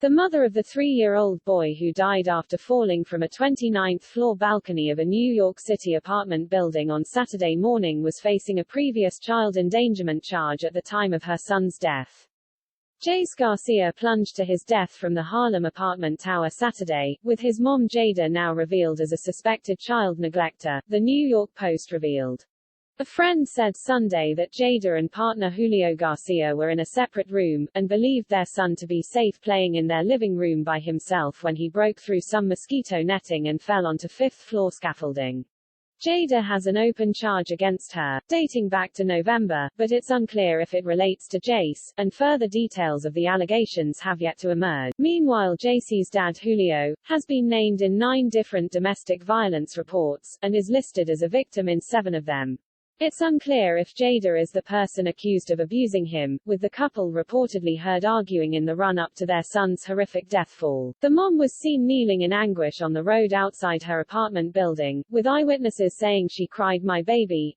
The mother of the 3-year-old boy who died after falling from a 29th-floor balcony of a New York City apartment building on Saturday morning was facing a previous child endangerment charge at the time of her son's death. Jayce Garcia plunged to his death from the Harlem apartment tower Saturday, with his mom Jayda now revealed as a suspected child neglector, the New York Post revealed. A friend said Sunday that Jayda and partner Julio Garcia were in a separate room, and believed their son to be safe playing in their living room by himself when he broke through some mosquito netting and fell onto 5th-floor scaffolding. Jayda has an open charge against her, dating back to November, but it's unclear if it relates to Jayce, and further details of the allegations have yet to emerge. Meanwhile, Jayce's dad Julio has been named in 9 different domestic violence reports, and is listed as a victim in 7 of them. It's unclear if Jayda is the person accused of abusing him, with the couple reportedly heard arguing in the run-up to their son's horrific death fall. The mom was seen kneeling in anguish on the road outside her apartment building, with eyewitnesses saying she cried, my baby,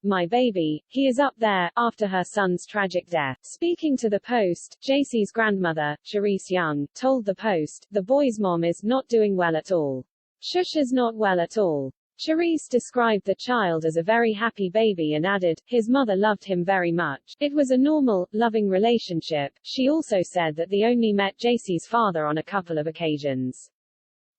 he is up there," after her son's tragic death. Speaking to the Post, Jayce's grandmother, Jayce Young, told the Post, "The boy's mom is not doing well at all. Shusha's not well at all." Jayce described the child as a very happy baby and added, "His mother loved him very much. It was a normal, loving relationship." She also said that they only met Jayce's father on a couple of occasions.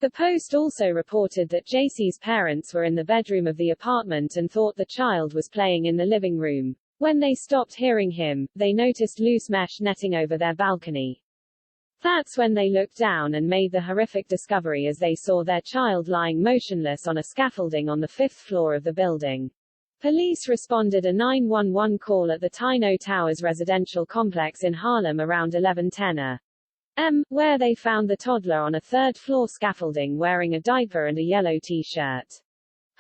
The Post also reported that Jayce's parents were in the bedroom of the apartment and thought the child was playing in the living room. When they stopped hearing him, they noticed loose mesh netting over their balcony. That's when they looked down and made the horrific discovery as they saw their child lying motionless on a scaffolding on the 5th floor of the building. Police responded a 911 call at the Tino Towers residential complex in Harlem around 11:10 a.m., where they found the toddler on a 3rd-floor scaffolding wearing a diaper and a yellow T-shirt.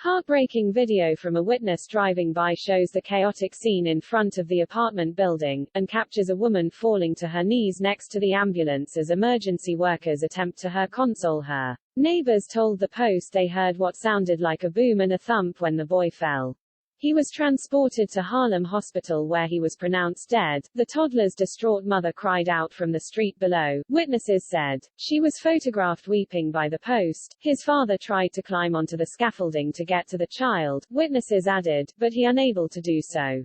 Heartbreaking video from a witness driving by shows the chaotic scene in front of the apartment building, and captures a woman falling to her knees next to the ambulance as emergency workers attempt to console her. Neighbors told the Post they heard what sounded like a boom and a thump when the boy fell. He was transported to Harlem Hospital where he was pronounced dead. The toddler's distraught mother cried out from the street below, witnesses said. She was photographed weeping by the Post. His father tried to climb onto the scaffolding to get to the child, witnesses added, but he unable to do so.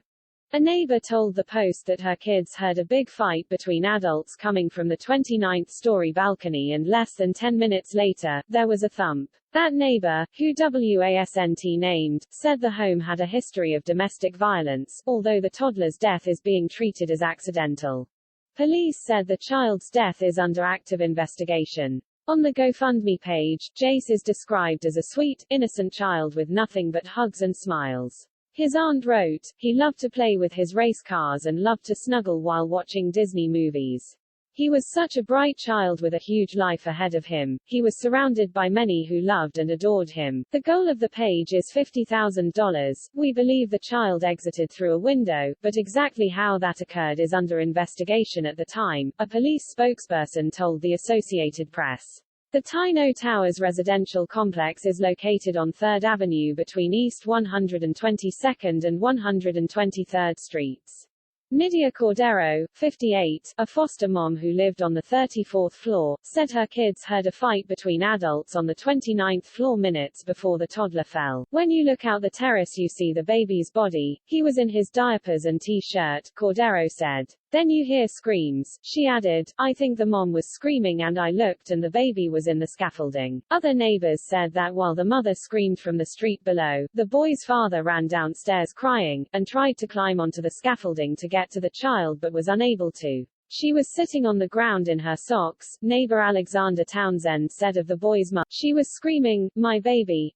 A neighbor told the Post that her kids heard a big fight between adults coming from the 29th-story balcony and less than 10 minutes later, there was a thump. That neighbor, who wasn't named, said the home had a history of domestic violence, although the toddler's death is being treated as accidental. Police said the child's death is under active investigation. On the GoFundMe page, Jayce is described as a sweet, innocent child with nothing but hugs and smiles. His aunt wrote, "He loved to play with his race cars and loved to snuggle while watching Disney movies. He was such a bright child with a huge life ahead of him. He was surrounded by many who loved and adored him." The goal of the page is $50,000. We believe the child exited through a window, but exactly how that occurred is under investigation at the time, a police spokesperson told the Associated Press. The Tino Towers residential complex is located on 3rd Avenue between East 122nd and 123rd Streets. Nydia Cordero, 58, a foster mom who lived on the 34th floor, said her kids heard a fight between adults on the 29th floor minutes before the toddler fell. "When you look out the terrace you see the baby's body. He was in his diapers and T-shirt," Cordero said. "Then you hear screams," she added. "I think the mom was screaming and I looked and the baby was in the scaffolding." Other neighbors said that while the mother screamed from the street below, the boy's father ran downstairs crying, and tried to climb onto the scaffolding to get to the child but was unable to. She was sitting on the ground in her socks, neighbor Alexander Townsend said of the boy's mother. "She was screaming, my baby,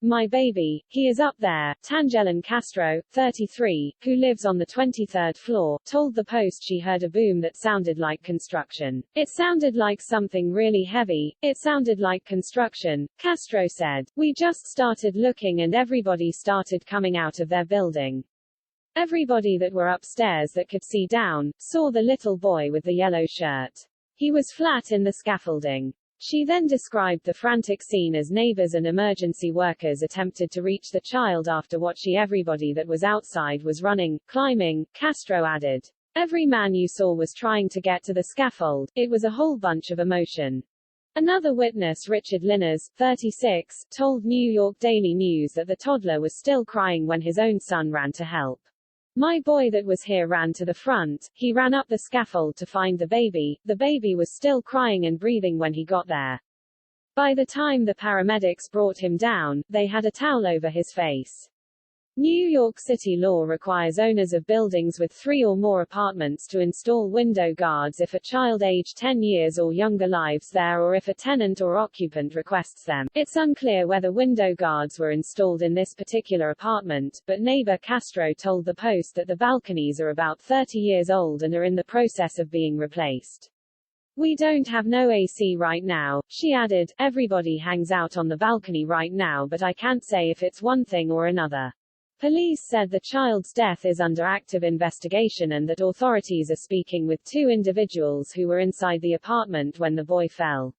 he is up there." Tangelen Castro, 33, who lives on the 23rd floor, told the Post she heard a boom that sounded like construction. "It sounded like something really heavy. It sounded like construction," Castro said. "We just started looking and everybody started coming out of their building. Everybody that were upstairs that could see down, saw the little boy with the yellow shirt. He was flat in the scaffolding." She then described the frantic scene as neighbors and emergency workers attempted to reach the child after watching everybody that was outside was running, climbing. Castro added, "Every man you saw was trying to get to the scaffold. It was a whole bunch of emotion." Another witness, Richard Linners, 36, told New York Daily News that the toddler was still crying when his own son ran to help. My boy that was here ran to the front, he ran up the scaffold to find the baby was still crying and breathing when he got there. By the time the paramedics brought him down, they had a towel over his face. New York City law requires owners of buildings with 3 or more apartments to install window guards if a child aged 10 years or younger lives there or if a tenant or occupant requests them. It's unclear whether window guards were installed in this particular apartment, but neighbor Castro told the Post that the balconies are about 30 years old and are in the process of being replaced. We don't have no AC right now, she added. Everybody hangs out on the balcony right now, but I can't say if it's one thing or another. Police said the child's death is under active investigation and that authorities are speaking with 2 individuals who were inside the apartment when the boy fell.